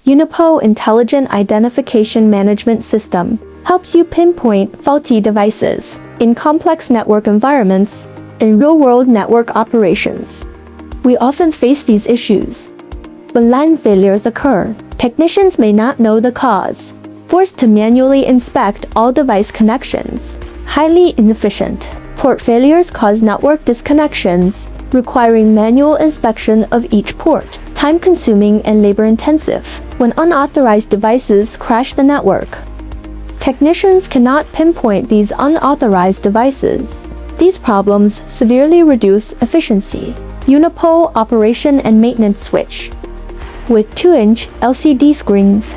UNIPOE Intelligent Identification Management System helps you pinpoint faulty devices in complex network environments and real-world network operations. We often face these issues. When line failures occur, technicians may not know the cause, forced to manually inspect all device connections. Highly inefficient. Port failures cause network disconnections, requiring manual inspection of each port, time-consuming and labor-intensive. When unauthorized devices crash the network, technicians cannot pinpoint these unauthorized devices. These problems severely reduce efficiency. UNIPOE Operation and Maintenance Switch. With 2-inch LCD screens,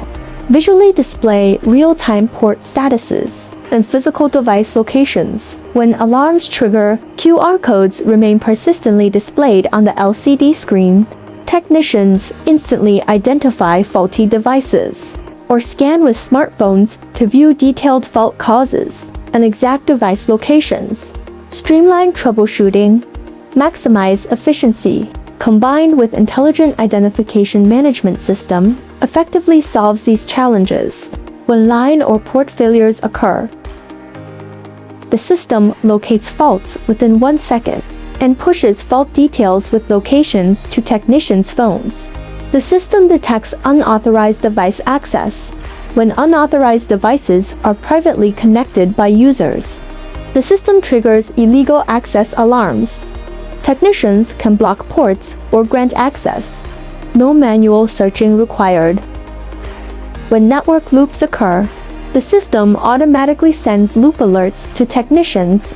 visually display real-time port statuses and physical device locations. When alarms trigger, QR codes remain persistently displayed on the LCD screen. Technicians instantly identify faulty devices or scan with smartphones to view detailed fault causes and exact device locations. Streamline troubleshooting, maximize efficiency, combined with intelligent identification management system, effectively solves these challenges. When line or port failures occur, the system locates faults within 1 second and pushes fault details with locations to technicians' phones. The system detects unauthorized device access when unauthorized devices are privately connected by users. The system triggers illegal access alarms. Technicians can block ports or grant access. No manual searching required. When network loops occur, the system automatically sends loop alerts to technicians,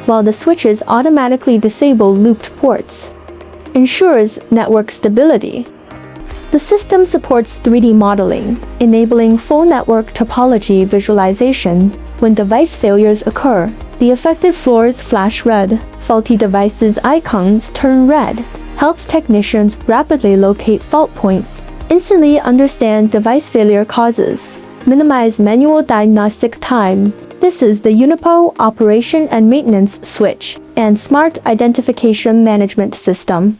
while the switches automatically disable looped ports. Ensures network stability. The system supports 3D modeling, enabling full network topology visualization. When device failures occur, the affected floors flash red. Faulty devices icons turn red. Helps technicians rapidly locate fault points, instantly understand device failure causes, minimize manual diagnostic time. This is the UNIPOE Operation and Maintenance Switch and Smart Identification Management System.